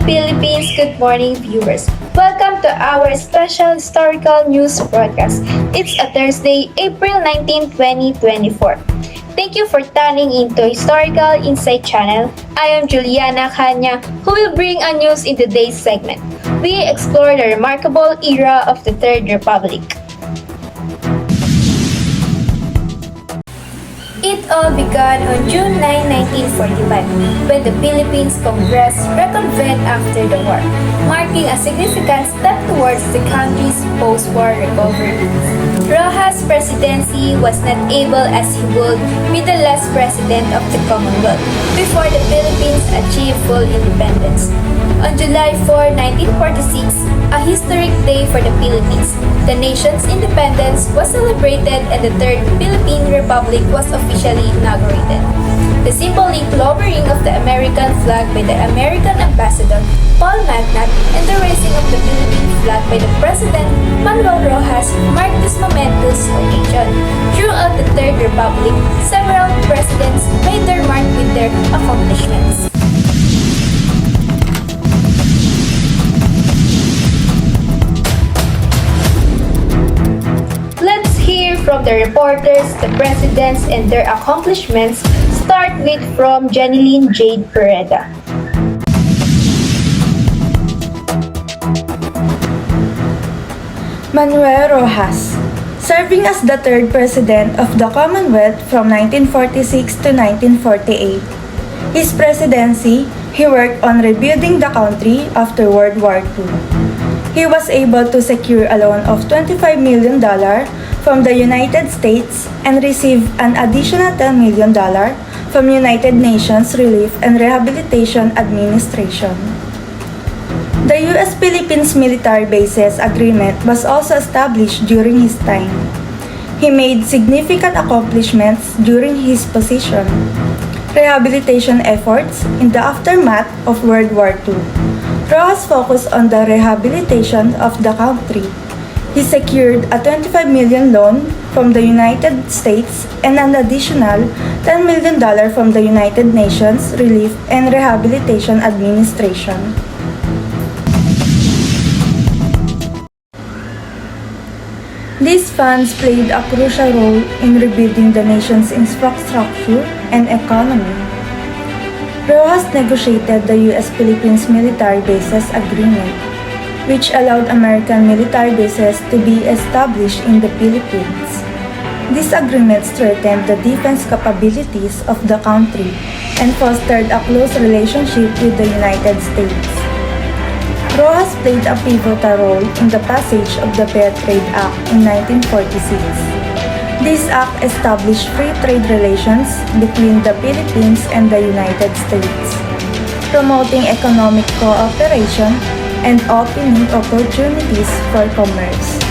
Philippines, good morning viewers. Welcome to our special historical news broadcast. It's a Thursday, April 19, 2024. Thank you for tuning into Historical Insight Channel. I am Juliana Kanya, who will bring a news in today's segment. We explore the remarkable era of the Third Republic. It all began on June 9, 1945, when the Philippines Congress reconvened after the war, marking a significant step towards the country's post-war recovery. Rojas' presidency was not able as he would be the last president of the Commonwealth before the Philippines achieved full independence. On July 4, 1946, a historic day for the Philippines, the nation's independence was celebrated and the Third Philippine Republic was officially inaugurated. The symbolic lowering of the American flag by the American ambassador, Paul Magnat, and the raising of the Philippine flag by the President Manuel Rojas marked this momentous occasion. Throughout the Third Republic, several presidents made their mark with their accomplishments. Let's hear from the reporters, the presidents, and their accomplishments. Start with from Jeneline Jade Pereda. Manuel Rojas, serving as the third president of the Commonwealth from 1946 to 1948. His presidency, he worked on rebuilding the country after World War II. He was able to secure a loan of $25 million from the United States and receive an additional $10 million from United Nations Relief and Rehabilitation Administration. The U.S.-Philippines Military Bases Agreement was also established during his time. He made significant accomplishments during his position. Rehabilitation efforts in the aftermath of World War II. Rojas focused on the rehabilitation of the country. He secured a $25 million loan from the United States and an additional $10 million from the United Nations Relief and Rehabilitation Administration. These funds played a crucial role in rebuilding the nation's infrastructure and economy. Rojas negotiated the U.S.-Philippines Military Bases Agreement, which allowed American military bases to be established in the Philippines. This agreement strengthened the defense capabilities of the country and fostered a close relationship with the United States. Rojas played a pivotal role in the passage of the Fair Trade Act in 1946. This act established free trade relations between the Philippines and the United States, promoting economic cooperation and opening opportunities for commerce.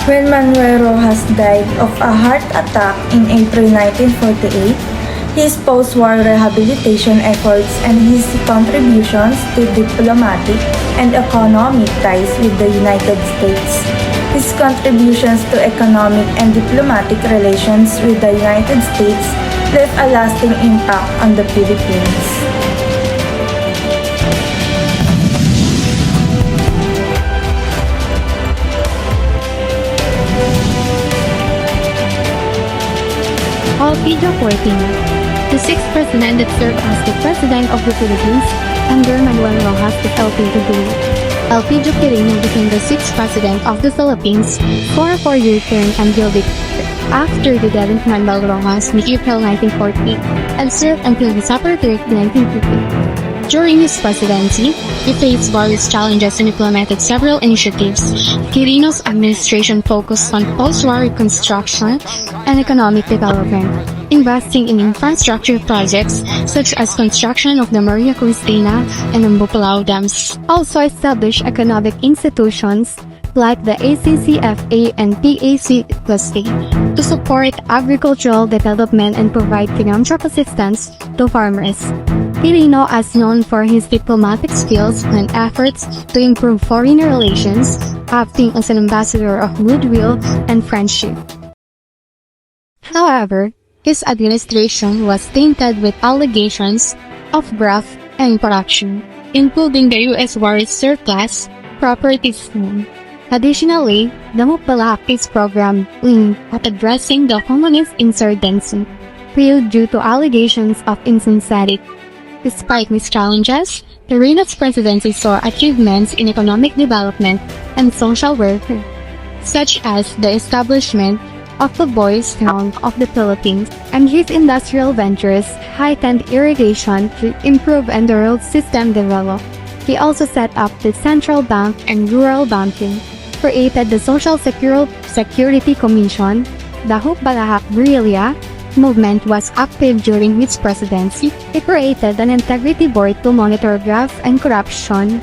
When Manuel Rojas died of a heart attack in April 1948, his post-war rehabilitation efforts and his contributions to diplomatic and economic ties with the United States. His contributions to economic and diplomatic relations with the United States left a lasting impact on the Philippines. Pedia 14. The sixth president that served as the president of the Philippines under Manuel Rojas is Elpidio Quirino. Elpidio Quirino became the sixth president of the Philippines for a 4-year term until after the death of Manuel Rojas in April 1948 and served until December 30, 1950. During his presidency, he faced various challenges and implemented several initiatives. Quirino's administration focused on post-war reconstruction and economic development, investing in infrastructure projects such as construction of the Maria Cristina and the Bupalao dams. Also established economic institutions like the ACCFA and PAC+A to support agricultural development and provide financial assistance to farmers. Quirino is known for his diplomatic skills and efforts to improve foreign relations, acting as an ambassador of goodwill and friendship. However, his administration was tainted with allegations of graft and corruption, including the U.S. war surplus property scheme. Additionally, the Mupalakis program aimed at addressing the communist insurgency failed due to allegations of insincerity. Despite these challenges, the Reyna's presidency saw achievements in economic development and social welfare, such as the establishment of the Boys Town of the Philippines, and his industrial ventures heightened irrigation to improve and the road system developed. He also set up the central bank and rural banking, created the Social Security Commission. The Hukbalahak guerrilla movement was active during his presidency. He created an integrity board to monitor graft and corruption.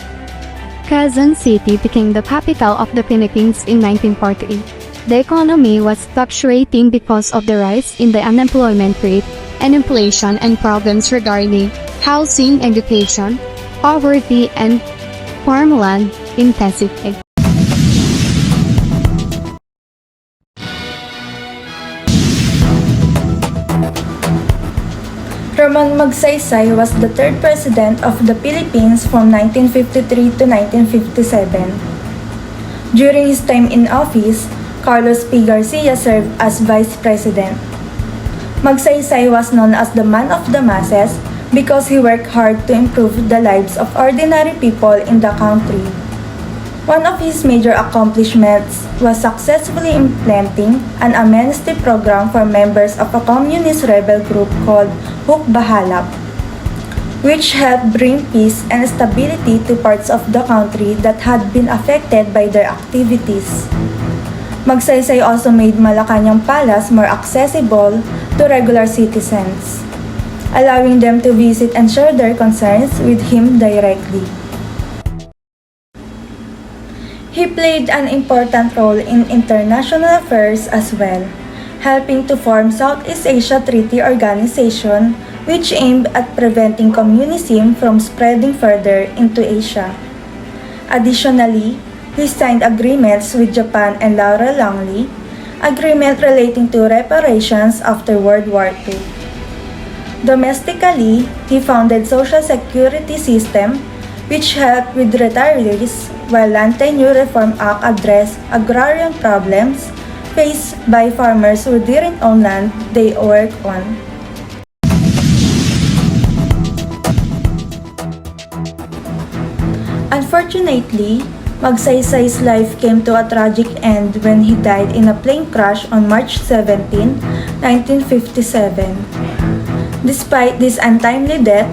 Quezon City became the capital of the Philippines in 1948. The economy was fluctuating because of the rise in the unemployment rate and inflation and problems regarding housing, education, poverty, and farmland intensity. Ramon Magsaysay was the third president of the Philippines from 1953 to 1957. During his time in office, Carlos P. Garcia served as vice president. Magsaysay was known as the man of the masses because he worked hard to improve the lives of ordinary people in the country. One of his major accomplishments was successfully implementing an amnesty program for members of a communist rebel group called Hukbahalap, which helped bring peace and stability to parts of the country that had been affected by their activities. Magsaysay also made Malacañang Palace more accessible to regular citizens, allowing them to visit and share their concerns with him directly. He played an important role in international affairs as well, helping to form Southeast Asia Treaty Organization, which aimed at preventing communism from spreading further into Asia. Additionally, he signed agreements with Japan and Laura Langley, agreement relating to reparations after World War II. Domestically, he founded Social Security System, which helped with retirees, while Land Tenure Reform Act addressed agrarian problems faced by farmers who didn't own land they work on. Unfortunately, Magsaysay's life came to a tragic end when he died in a plane crash on March 17, 1957. Despite this untimely death,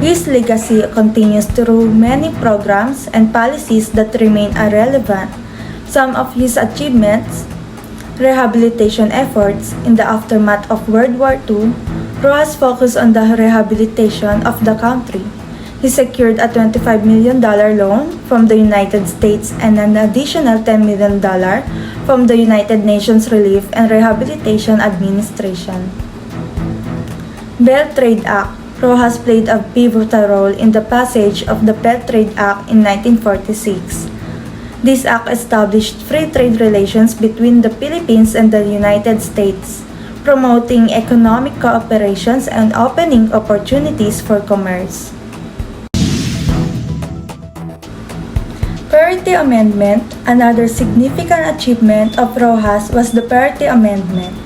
his legacy continues through many programs and policies that remain relevant. Some of his achievements: rehabilitation efforts in the aftermath of World War II, Rojas focused on the rehabilitation of the country. He secured a $25 million loan from the United States and an additional $10 million from the United Nations Relief and Rehabilitation Administration. Belt Trade Act. Rojas played a pivotal role in the passage of the Belt Trade Act in 1946. This act established free trade relations between the Philippines and the United States, promoting economic cooperations and opening opportunities for commerce. Parity Amendment. Another significant achievement of Rojas was the Parity Amendment.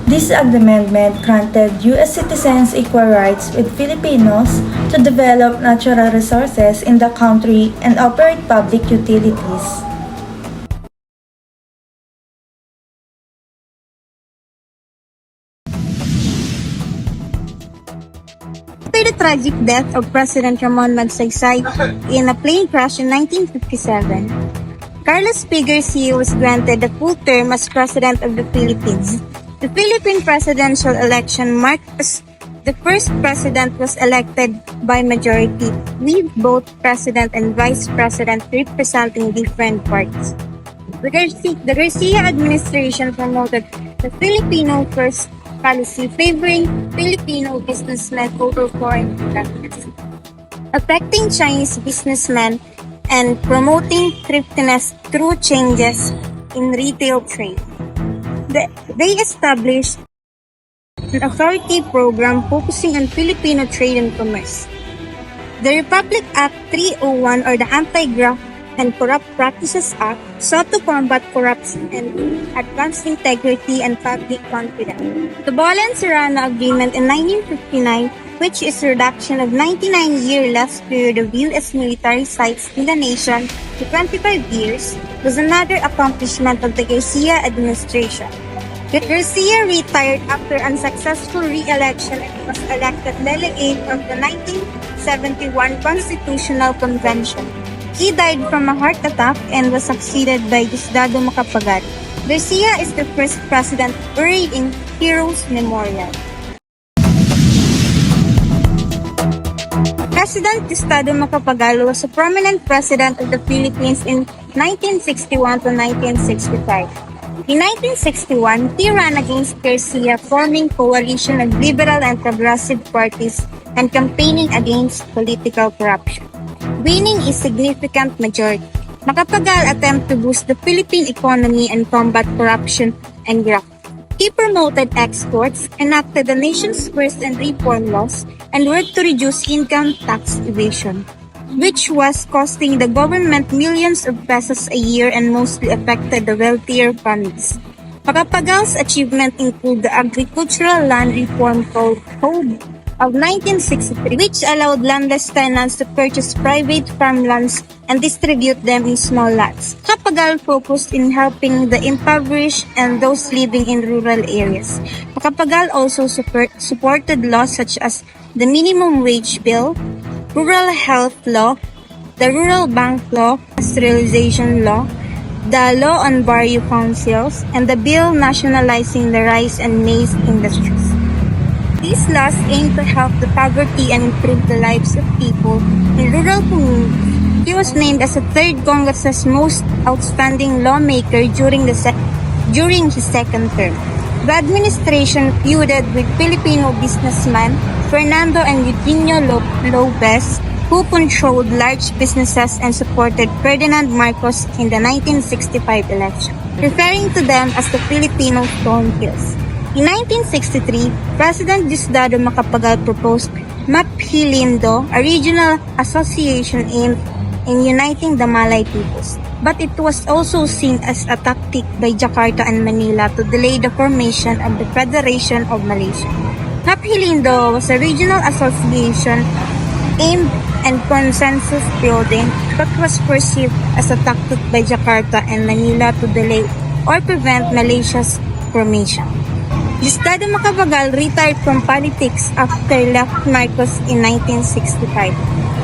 This amendment granted U.S. citizens equal rights with Filipinos to develop natural resources in the country and operate public utilities. After the tragic death of President Ramon Magsaysay in a plane crash in 1957, Carlos P. Garcia was granted a full term as President of the Philippines. The Philippine presidential election marked as the first president was elected by majority, with both president and vice president representing different parties. The Garcia administration promoted the Filipino First policy favoring Filipino businessmen over foreign companies, affecting Chinese businessmen and promoting thriftiness through changes in retail trade. They established an authoritative program focusing on Filipino trade and commerce. The Republic Act 301, or the Anti-Graft and Corrupt Practices Act, sought to combat corruption and advance integrity and public confidence. The Bolen-Serrano Agreement in 1959, which is a reduction of 99-year last period of U.S. military sites in the nation to 25 years, was another accomplishment of the Garcia administration. Garcia retired after unsuccessful re-election and was elected delegate of the 1971 Constitutional Convention. He died from a heart attack and was succeeded by Diosdado Macapagal. Garcia is the first president buried in Heroes Memorial. President Diosdado Macapagal was a prominent president of the Philippines in 1961 to 1965. In 1961, he ran against Garcia, forming coalition of liberal and progressive parties and campaigning against political corruption, winning a significant majority. Macapagal attempted to boost the Philippine economy and combat corruption and graft. He promoted exports, enacted the nation's first and reform laws, and worked to reduce income tax evasion, which was costing the government millions of pesos a year and mostly affected the wealthier families. Macapagal's achievements include the Agricultural Land Reform Code of 1963, which allowed landless tenants to purchase private farmlands and distribute them in small lots. Macapagal focused in helping the impoverished and those living in rural areas. Macapagal also supported laws such as the Minimum Wage Bill, Rural Health Law, the Rural Bank Law, Sterilization Law, the Law on Barrio Councils, and the bill nationalizing the rice and maize industries. These laws aim to help the poverty and improve the lives of people in rural communities. He was named as the third Congress's most outstanding lawmaker during his second term. The administration feuded with Filipino businessmen Fernando and Eugenio Lopez, who controlled large businesses and supported Ferdinand Marcos in the 1965 election, referring to them as the Filipino Thornhills. In 1963, President Diosdado Macapagal proposed Maphilindo, a regional association aimed in uniting the Malay peoples. But it was also seen as a tactic by Jakarta and Manila to delay the formation of the Federation of Malaysia. Maphilindo was a regional association aimed at consensus building, but was perceived as a tactic by Jakarta and Manila to delay or prevent Malaysia's formation. Diosdado Macapagal retired from politics after left Marcos in 1965.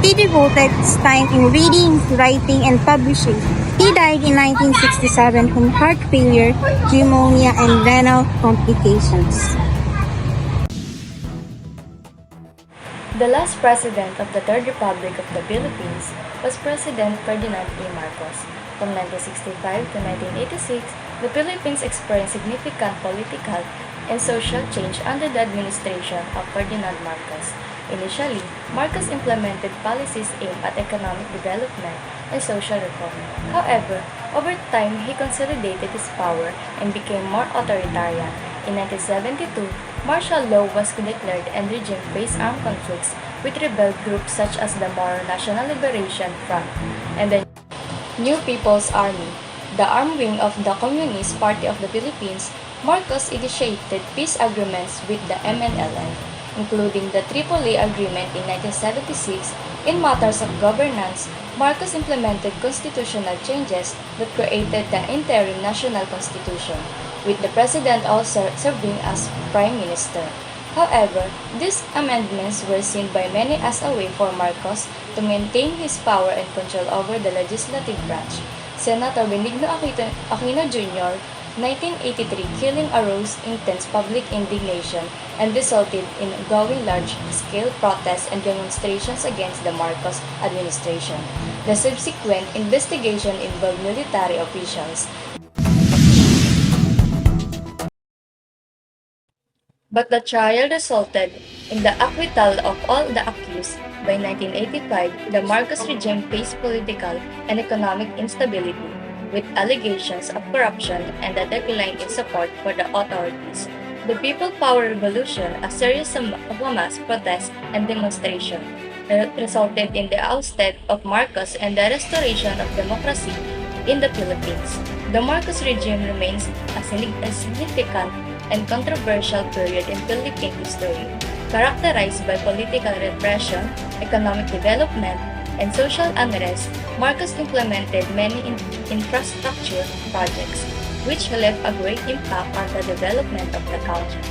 He devoted his time in reading, writing, and publishing. He died in 1967 from heart failure, pneumonia, and renal complications. The last president of the Third Republic of the Philippines was President Ferdinand A. Marcos. From 1965 to 1986, the Philippines experienced significant political and social change under the administration of Ferdinand Marcos. Initially, Marcos implemented policies aimed at economic development and social reform. However, over time, he consolidated his power and became more authoritarian. In 1972, martial law was declared and the regime faced armed conflicts with rebel groups such as the Moro National Liberation Front and the New People's Army, the armed wing of the Communist Party of the Philippines. Marcos initiated peace agreements with the MNLF, including the Tripoli Agreement in 1976. In matters of governance, Marcos implemented constitutional changes that created the interim national constitution, with the president also serving as prime minister. However, these amendments were seen by many as a way for Marcos to maintain his power and control over the legislative branch. Senator Benigno Aquino Jr. 1983 killing arose intense public indignation and resulted in ongoing large-scale protests and demonstrations against the Marcos administration. The subsequent investigation involved military officials, but the trial resulted in the acquittal of all the accused. By 1985, the Marcos regime faced political and economic instability, with allegations of corruption and a decline in support for the authorities. The People Power Revolution, a series of mass protests and demonstrations, resulted in the ousted of Marcos and the restoration of democracy in the Philippines. The Marcos regime remains a significant and controversial period in Philippine history, characterized by political repression, economic development, and social unrest. Marcos implemented many infrastructure projects, which left a great impact on the development of the country.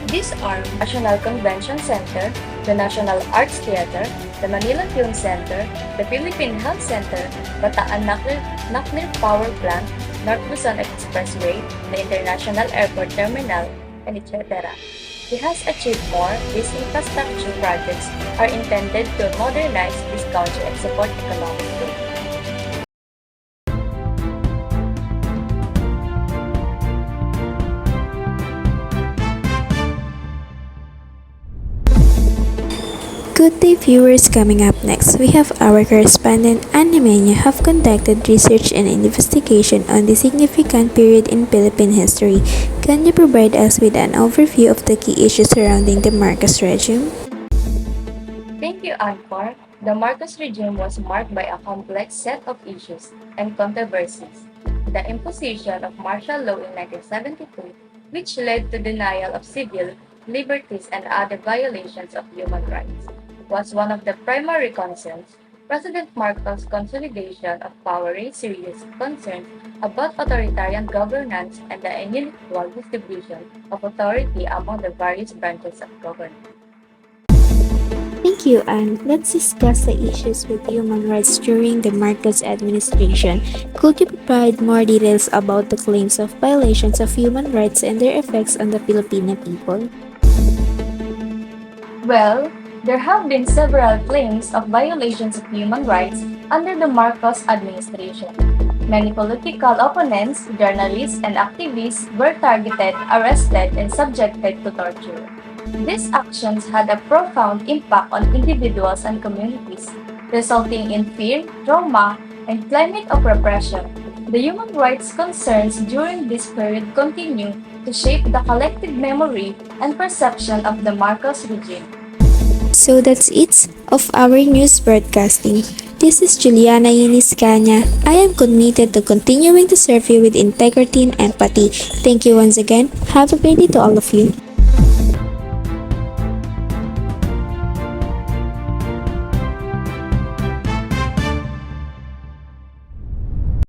These are National Convention Center, the National Arts Theater, the Manila Film Center, the Philippine Health Center, Bataan Nuclear Power Plant, North Luzon Expressway, the International Airport Terminal, and etc. It has achieved more. These infrastructure projects are intended to modernize this country and support economic growth. Good day viewers, coming up next, we have our correspondent Anna Mena have conducted research and investigation on the significant period in Philippine history. Can you provide us with an overview of the key issues surrounding the Marcos regime? Thank you, Anwar. The Marcos regime was marked by a complex set of issues and controversies. The imposition of martial law in 1972, which led to denial of civil liberties and other violations of human rights, was one of the primary concerns. President Marcos' consolidation of power raised serious concerns about authoritarian governance and the unequal distribution of authority among the various branches of government. Thank you, and let's discuss the issues with human rights during the Marcos administration. Could you provide more details about the claims of violations of human rights and their effects on the Filipino people? Well, there have been several claims of violations of human rights under the Marcos administration. Many political opponents, journalists, and activists were targeted, arrested, and subjected to torture. These actions had a profound impact on individuals and communities, resulting in fear, trauma, and climate of repression. The human rights concerns during this period continue to shape the collective memory and perception of the Marcos regime. So that's it of our news broadcasting. This is Juliana Yiniscanya. I am committed to continuing to serve you with integrity and empathy. Thank you once again. Have a great day to all of you.